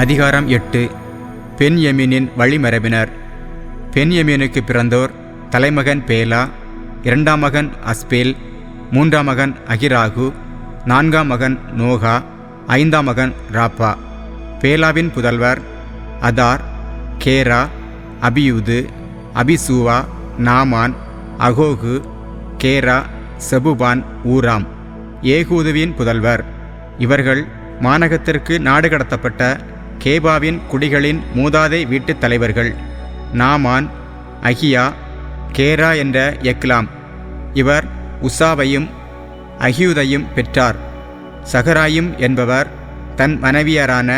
அதிகாரம் 8. பென்யமீனின் வழிமரபினர். பென்யமீனுக்கு பிறந்தோர்: தலைமகன் பேலா, இரண்டாம் மகன் அஸ்பேல், மூன்றாம் மகன் அகிராகு, நான்காம் மகன் நோகா, ஐந்தாம் மகன் ராப்பா. பேலாவின் புதல்வர்: அதார், கேரா, அபியூது, அபிசூவா, நாமான், அகோகு, கேரா, செபுபான், ஊராம். ஏகூதுவின் புதல்வர். இவர்கள் மாநகத்திற்கு நாடு கடத்தப்பட்ட கேபாவின் குடிகளின் மூதாதை வீட்டுத் தலைவர்கள். நாமான், அகியா, கேரா என்ற எக்லாம். இவர் உசாவையும் அகியூதையும் பெற்றார். சகராயும் என்பவர் தன் மனைவியரான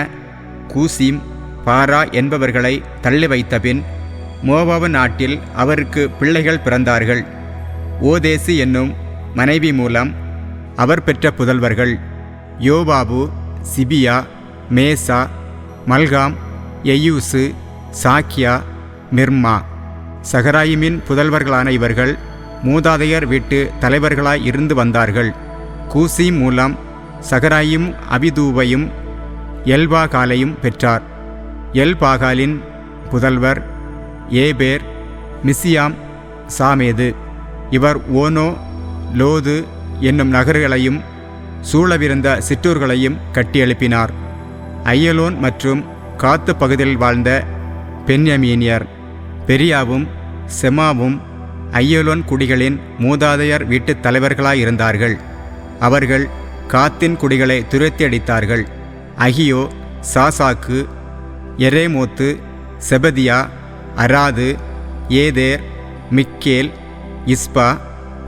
கூசிம், பாரா என்பவர்களை தள்ளி வைத்தபின் மோவாபு நாட்டில் அவருக்கு பிள்ளைகள் பிறந்தார்கள். ஓதேசு என்னும் மனைவி மூலம் அவர் பெற்ற புதல்வர்கள்: யோபாபு, சிபியா, மேசா, மல்காம், எயூசு, சாக்கியா, மிர்மா. சகராயிமின் புதல்வர்களான இவர்கள் மூதாதையர் வீட்டு தலைவர்களாய் இருந்து வந்தார்கள். கூசிம் மூலம் சகராயும் அபிதூவையும் எல்பாகாலையும் பெற்றார். எல்பாகாலின் புதல்வர் ஏபேர், மிசியாம், சாமேது. இவர் ஓனோ, லோது என்னும் நகர்களையும் சூழவிருந்த சிற்றூர்களையும் கட்டியெழுப்பினார். அய்யலோன் மற்றும் காத்து பகுதியில் வாழ்ந்த பென்யமீனியர். பெரியாவும் செமாவும் அய்யலோன் குடிகளின் மூதாதையர் வீட்டுத் தலைவர்களாயிருந்தார்கள். அவர்கள் காத்தின் குடிகளை துரத்தி அடித்தார்கள். அகியோ, சாசாக்கு, எரேமோத்து, செபதியா, அராது, ஏதேர், மிக்கேல், இஸ்பா,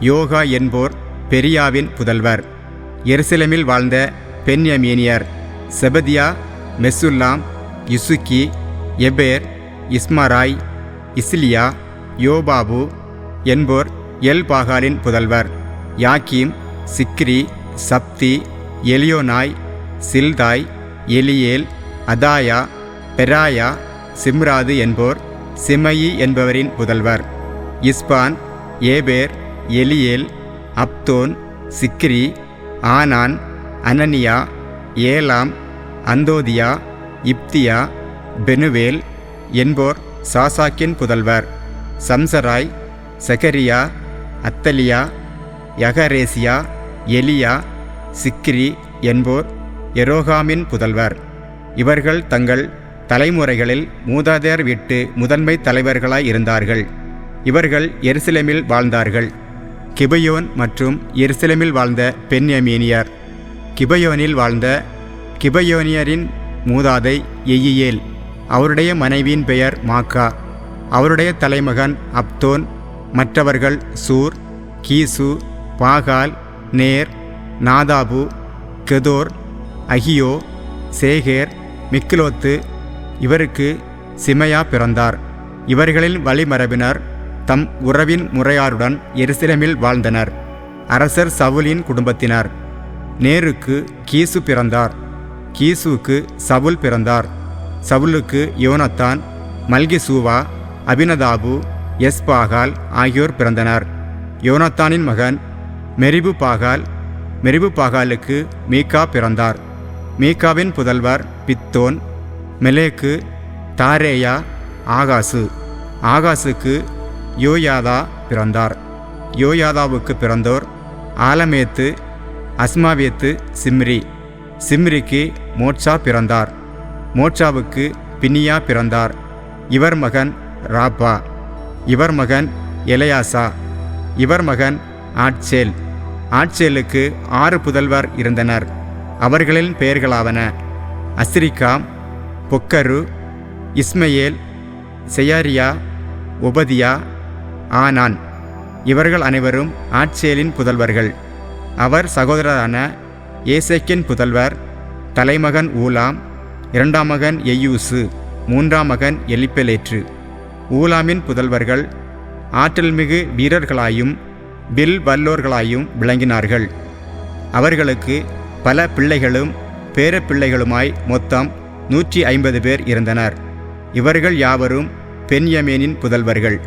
யோகா என்போர் பெரியாவின் புதல்வர். எருசலேமில் வாழ்ந்த பென்யமீனியர்: செபதியா, மெசுல்லாம், இசுக்கி, எபேர், இஸ்மராய், இஸ்லியா, யோபாபு என்போர் எல்பாகாலின் புதல்வர். யாக்கீம், சிக்ரி, சப்தி, எலியோனாய், சில்தாய், எலியேல், அதாயா, பெராயா, சிம்ராது என்போர் சிமயி என்பவரின் புதல்வர். இஸ்பான், ஏபேர், எலியேல், அப்தோன், சிக்ரி, ஆனான், அனனியா, ஏலாம், அந்தோதியா, இப்தியா, பெனுவேல் என்போர் சாசாக்கின் புதல்வர். சம்சராய், செகரியா, அத்தலியா, யகரேசியா, எலியா, சிக்ரி என்போர் எரோகாமின் புதல்வர். இவர்கள் தங்கள் தலைமுறைகளில் மூதாதையர் வீட்டு முதன்மை தலைவர்களாய் இருந்தார்கள். இவர்கள் எருசலேமில் வாழ்ந்தார்கள். கிபயோன் மற்றும் எருசலேமில் வாழ்ந்த பென்யமீனியர். கிபயோனில் வாழ்ந்த கிபயோனியரின் மூதாதை எயியேல். அவருடைய மனைவியின் பெயர் மாக்கா. அவருடைய தலைமகன் அப்தோன். மற்றவர்கள் சூர், கீசு, பாகால், நேர், நாதாபு, கெதோர், அகியோ, சேகேர், மிக்லோத்து. இவருக்கு சிமையா பிறந்தார். இவர்களின் வழிமரபினர் தம் உறவின் முறையாருடன் எருசலேமில் வாழ்ந்தனர். அரசர் சவுலின் குடும்பத்தினர். நேருக்கு கீசு பிறந்தார். கீசுவுக்கு சவுல் பிறந்தார். சவுலுக்கு யோனத்தான், மல்கிசூவா, அபினதாபு, எஸ்பாகால் ஆகியோர் பிறந்தனர். யோனத்தானின் மகன் மெரிபு பாகால். மெரிபு பாகாலுக்கு மீகா பிறந்தார். மீகாவின் புதல்வர் பித்தோன், மெலேக்கு, தாரேயா, ஆகாசு. ஆகாசுக்கு யோயாதா பிறந்தார். யோயாதாவுக்கு பிறந்தோர்: ஆலமேத்து, அஸ்மாவேத்து, சிம்ரி. சிம்ரிக்கு மோட்சா பிறந்தார். மோட்சாவுக்கு பினியா பிறந்தார். இவர் மகன் ராப்பா. இவர் மகன் எலையாசா. இவர் மகன் ஆட்சேல். ஆட்சேலுக்கு 6 புதல்வர் இருந்தனர். அவர்களின் பெயர்களாவன: அஸ்ரிகாம், பொக்கரு, இஸ்மையேல், செயாரியா, ஒபதியா, ஆனான். இவர்கள் அனைவரும் ஆட்சேலின் புதல்வர்கள். அவர் சகோதரரான ஏசேக்கின் புதல்வர்: தலைமகன் ஊலாம், இரண்டாம் மகன் எயூசு, மூன்றாம் மகன் எலிப்பெலேற்று. ஊலாமின் புதல்வர்கள் ஆற்றல்மிகு வீரர்களாயும் வில் வல்லோர்களாயும் விளங்கினார்கள். அவர்களுக்கு பல பிள்ளைகளும் பேரப்பிள்ளைகளுமாய் மொத்தம் 150 பேர் இருந்தனர். இவர்கள் யாவரும் பென்யமீனின் புதல்வர்கள்.